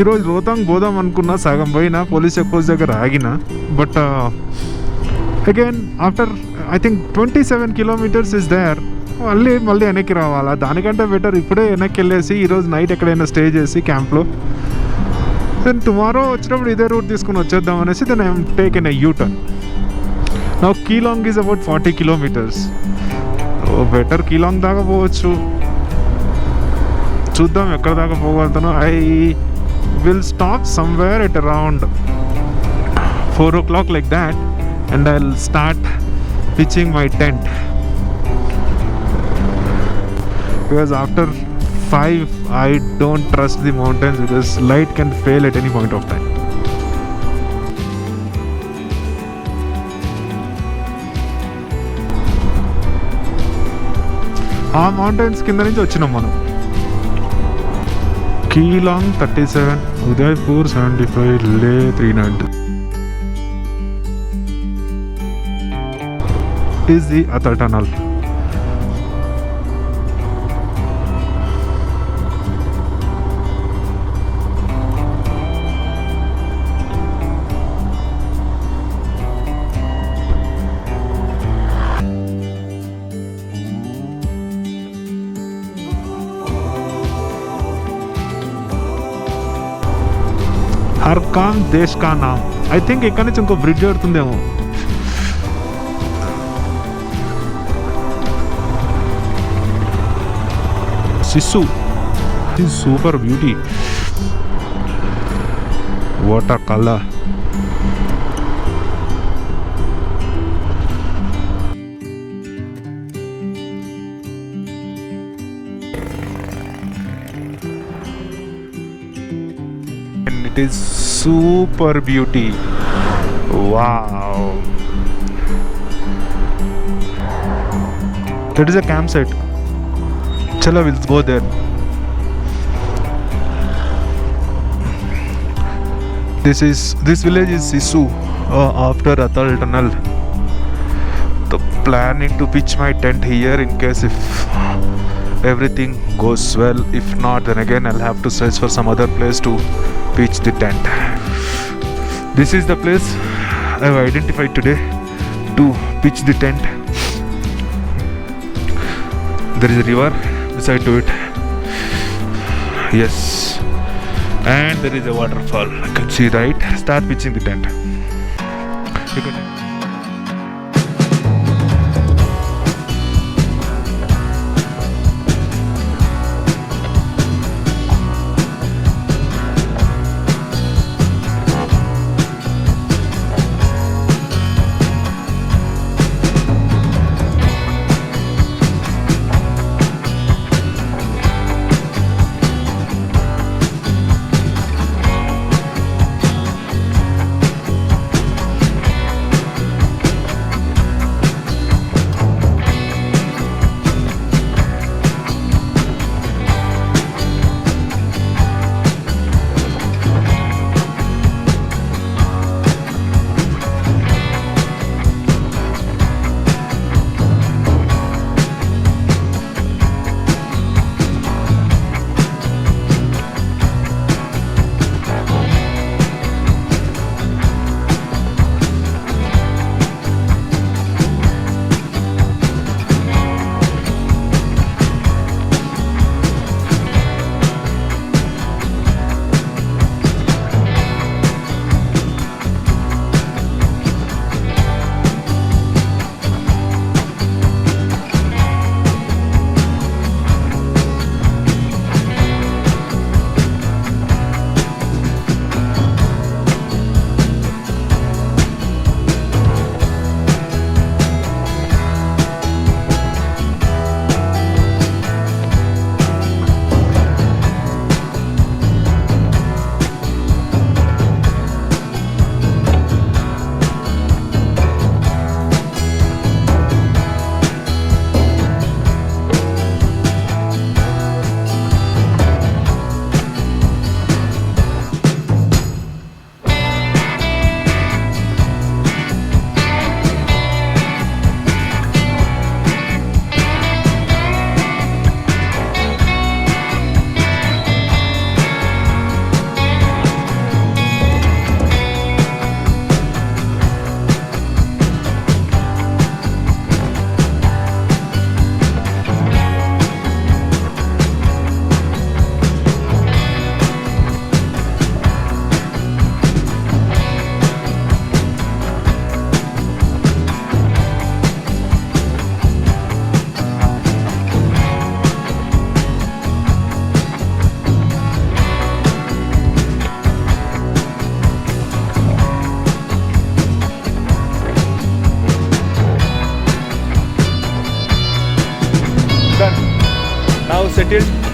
ఈరోజు రోహతాంగ్ పోదాం అనుకున్నా, సగం పోయినా పోలీస్ చెక్ పోస్ట్ దగ్గర ఆగిన. But again after I think 27 kilometers is there. మళ్ళీ వెనక్కి రావాలా? దానికంటే బెటర్ ఇప్పుడే వెనక్కి వెళ్ళేసి ఈరోజు నైట్ ఎక్కడైనా స్టే చేసి క్యాంప్లో, దెన్ టుమారో వచ్చినప్పుడు ఇదే రూట్ తీసుకుని వచ్చేద్దాం అనేసి then I'm taken a U-turn. నా Keylong is about 40 kilometers. Better Keylong దాకా పోవచ్చు, చూద్దాం ఎక్కడ దాకా పోగలుగుతాను. I will stop somewhere at around 4 o'clock like that, and I'll start pitching my tent, because after 5 I don't trust the mountains because light can fail at any point of time. ఆ mountains కింద నుంచి వచ్చినాం మనం. కీలాంగ్ 37, ఉదయ్పూర్ 75, లే 390 is the ATAL tunnel. हर काम देश का नाम. ఐ థింక్ ఇక్కడ నుంచి ఇంకో బ్రిడ్జ్ పడుతుందేమో. SISSU is super beauty. What a color. And it is super beauty. Wow. That is a campsite. Chala, we'll go there. This village is SISSU after ATAL tunnel. So planning to pitch my tent here in case if everything goes well. If not, then again I'll have to search for some other place to pitch the tent. This is the place I've identified today to pitch the tent. There is a river beside to it. Yes, and there is a waterfall. I can see, right? Start pitching the tent.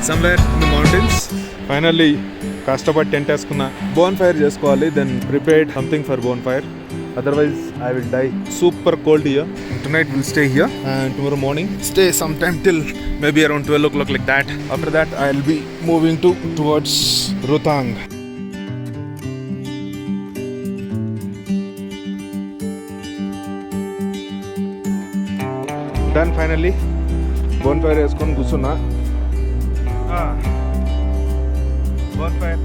somewhere in the mountains. Finally, కష్టపడి tent వేసుకున్నా. Bone fire చేసుకోవాలి, then prepared something for bonfire. Otherwise, I will die. Super cold here. Tonight we'll stay here, and tomorrow morning stay sometime till maybe around 12 o'clock like that. After that, I'll be moving towards Rohtang. Done finally. Bonfire వేసుకొని కూర్చున్నా. Bonfire,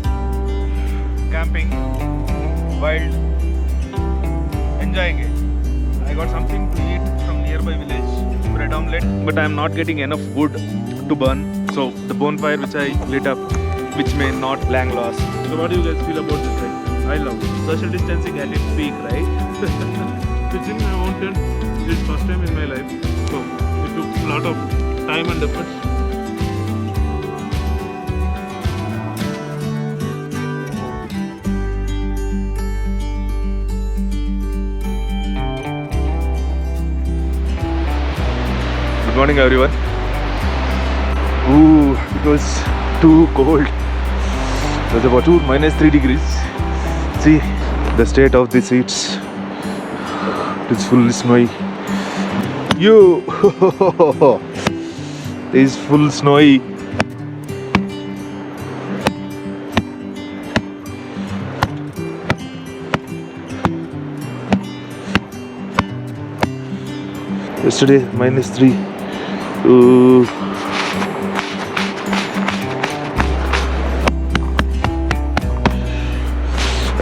camping, wild, enjoying it. I got something to eat from nearby village, bread omelette, but I am not getting enough wood to burn. So the bonfire which I lit up, which may not long last. So what do you guys feel about this thing? I love it. Social distancing at its peak, right? Pitching my own tent is first time in my life, so it took a lot of time and effort. Good morning everyone. Ooh, it was too cold. It was about -3 degrees. See the state of the seats. It's full snowy. It is full snowy. Yesterday -3.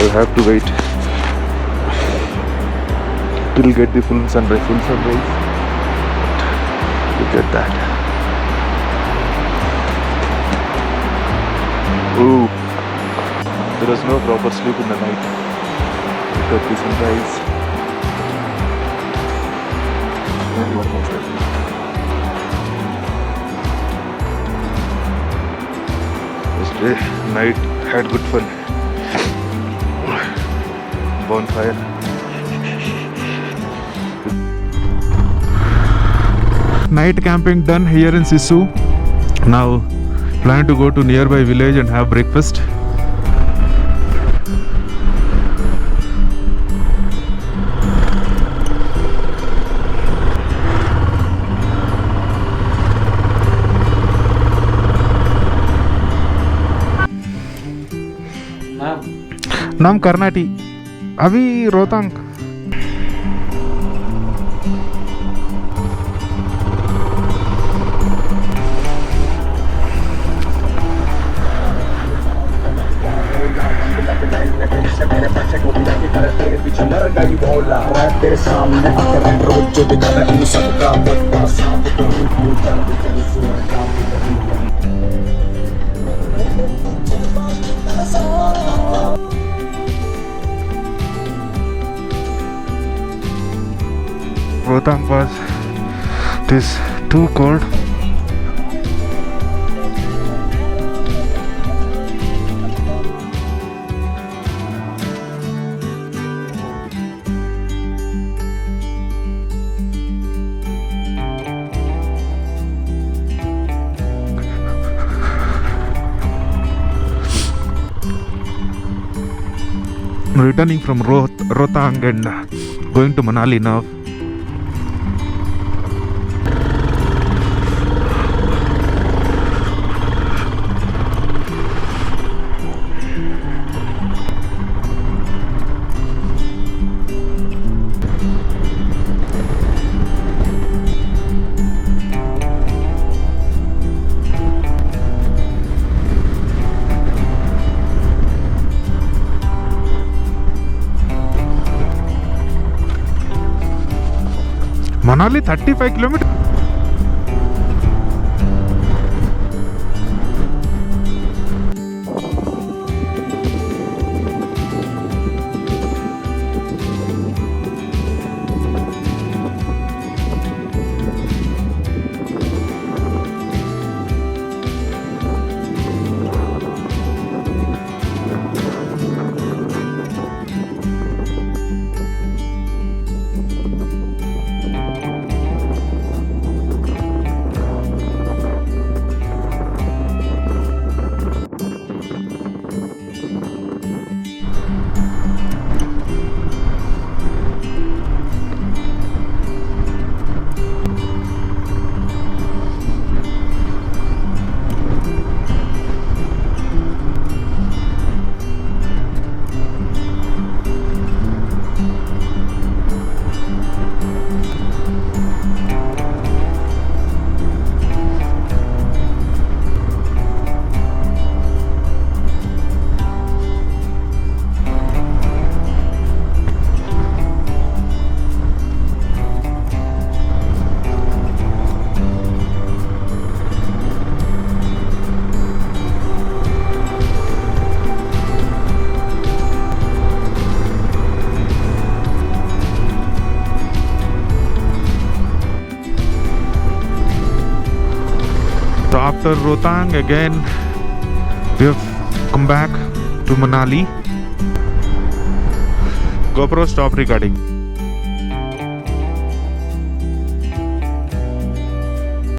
I have to wait till get the full sunrise. Look at that. Ooh, there was no proper sleep in the night. Look at the sunrise. Yesterday night had good fun. Bonfire. Night camping done here in SISSU. Now plan to go to nearby village and have breakfast. नाम कर्नाटी अभी Rohtang Rohtang was, it is too cold. Returning from Rohtang and going to Manali now. Manali 35 kilometers. So after Rohtang again we have come back to Manali. GoPro stop recording.